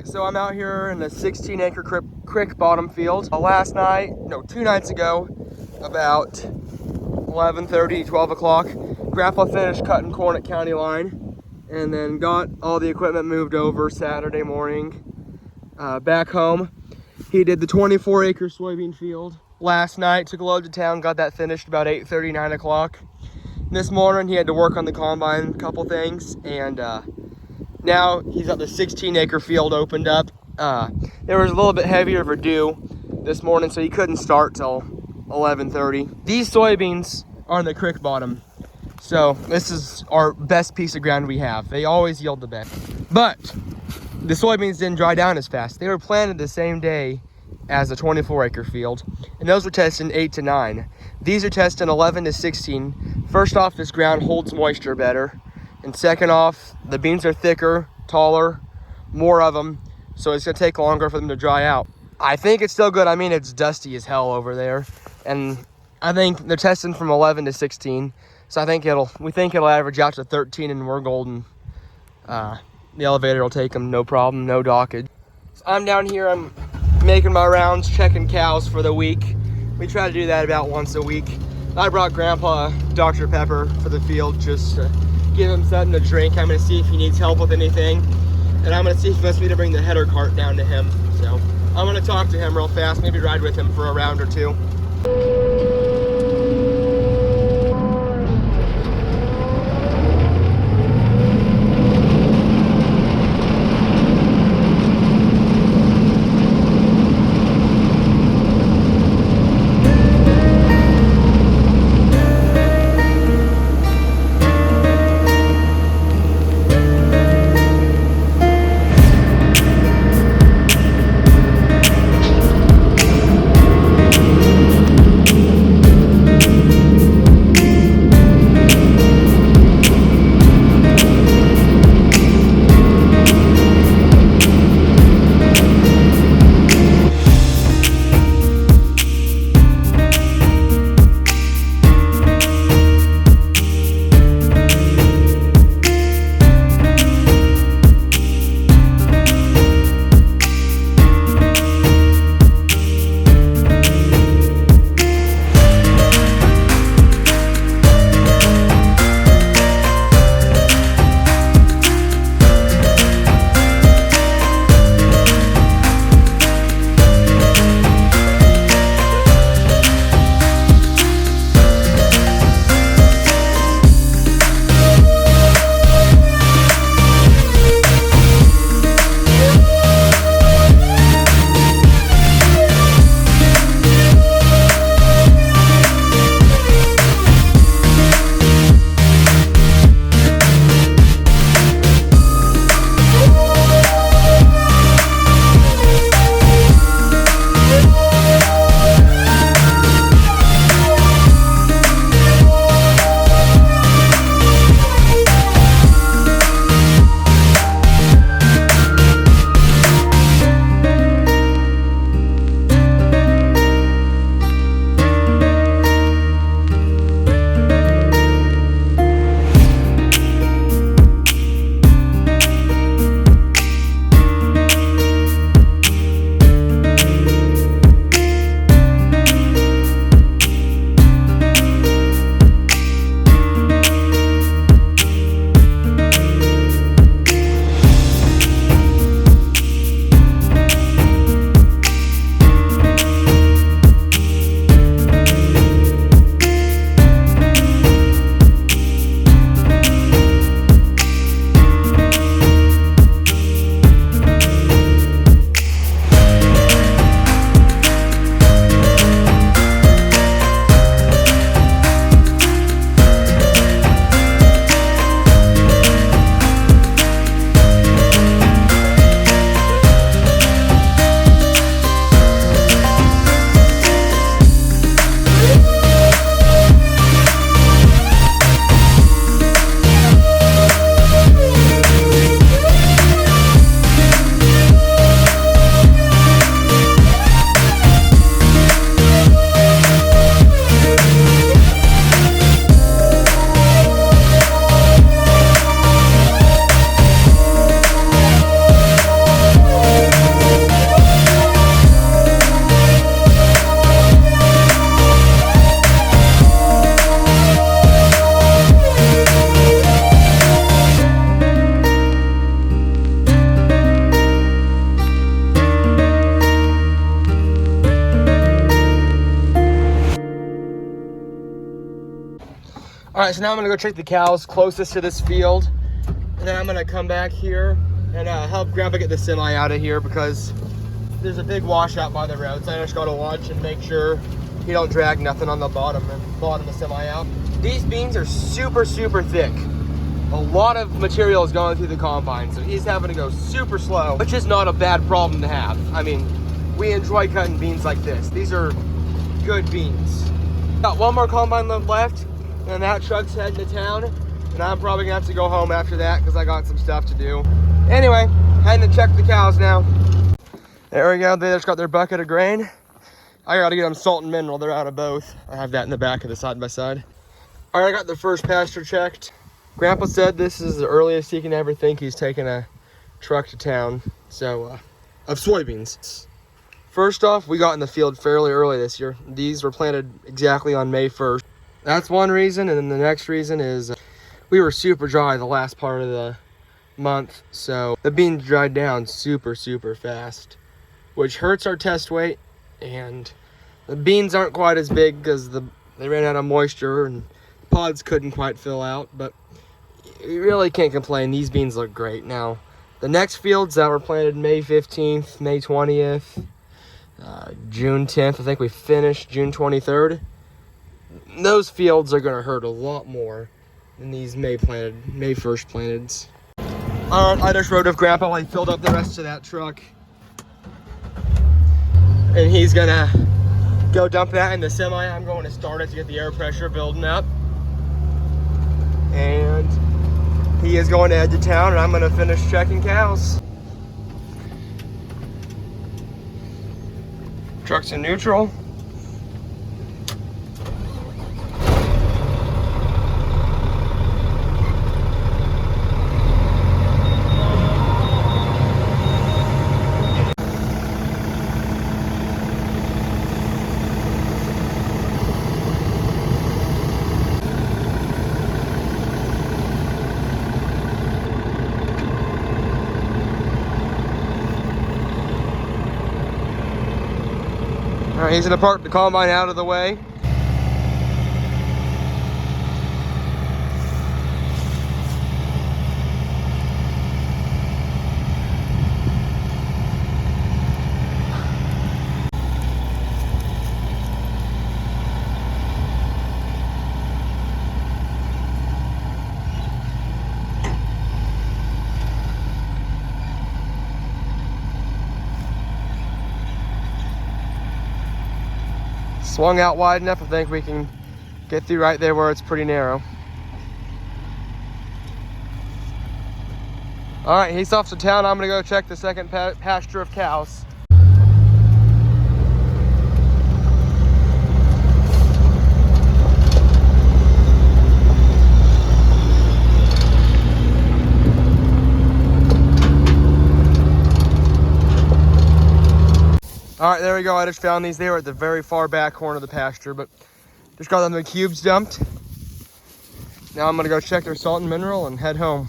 right, so I'm out here in the 16-acre creek bottom field. Last night, no, 2 nights ago, about 11:30, 12 o'clock, Grandpa finished cutting corn at county line and then got all the equipment moved over Saturday morning back home. He did the 24-acre soybean field last night, took a load to town, got that finished about 8:30, 9 o'clock. This morning he had to work on the combine, a couple things, and now he's got the 16-acre field opened up. There was a little bit heavier of a dew this morning, so he couldn't start till 11:30. These soybeans are on the creek bottom, so this is our best piece of ground we have. They always yield the best. But the soybeans didn't dry down as fast. They were planted the same day as the 24-acre field, and those were testing 8 to 9. These are testing 11 to 16. First off, this ground holds moisture better. And second off, the beans are thicker, taller, more of them, so it's gonna take longer for them to dry out. I think it's still good. I mean, it's dusty as hell over there. And I think they're testing from 11 to 16. So we think it'll average out to 13 and we're golden. The elevator will take them, no problem, no dockage. So I'm down here, I'm making my rounds, checking cows for the week. We try to do that about once a week. I brought Grandpa Dr. Pepper for the field just to give him something to drink. I'm gonna see if he needs help with anything. And I'm gonna see if he wants me to bring the header cart down to him. So I'm gonna talk to him real fast, maybe ride with him for a round or two. right, so now I'm gonna go check the cows closest to this field. And then I'm gonna come back here and help Grandpa get the semi out of here because there's a big washout by the road. So I just gotta watch and make sure he don't drag nothing on the bottom of the semi out. These beans are super, super thick. A lot of material is going through the combine, so he's having to go super slow, which is not a bad problem to have. I mean, we enjoy cutting beans like this. These are good beans. Got one more combine load left, and that truck's heading to town, and I'm probably gonna have to go home after that because I got some stuff to do. Anyway, heading to check the cows now. There we go, they just got their bucket of grain. I gotta get them salt and mineral, they're out of both. I have that in the back of the side-by-side. All right, I got the first pasture checked. Grandpa said this is the earliest he can ever think he's taking a truck to town, so, of soybeans. First off, we got in the field fairly early this year. These were planted exactly on May 1st. That's one reason, and then the next reason is we were super dry the last part of the month, so the beans dried down super, super fast, which hurts our test weight, and the beans aren't quite as big because they ran out of moisture and pods couldn't quite fill out, but you really can't complain. These beans look great. Now, the next fields that were planted May 15th, May 20th, June 10th, I think we finished June 23rd. Those fields are going to hurt a lot more than these May 1st planteds. All right, I just rode with Grandpa while he filled up the rest of that truck. And he's going to go dump that in the semi. I'm going to start it to get the air pressure building up. And he is going to head to town, and I'm going to finish checking cows. Truck's in neutral. All right, he's gonna park the combine out of the way. Swung out wide enough, I think we can get through right there where it's pretty narrow. All right, he's off to town. I'm gonna go check the second pasture of cows. All right, there we go. I just found these. They were at the very far back corner of the pasture, but just got them the cubes dumped. Now I'm gonna go check their salt and mineral and head home.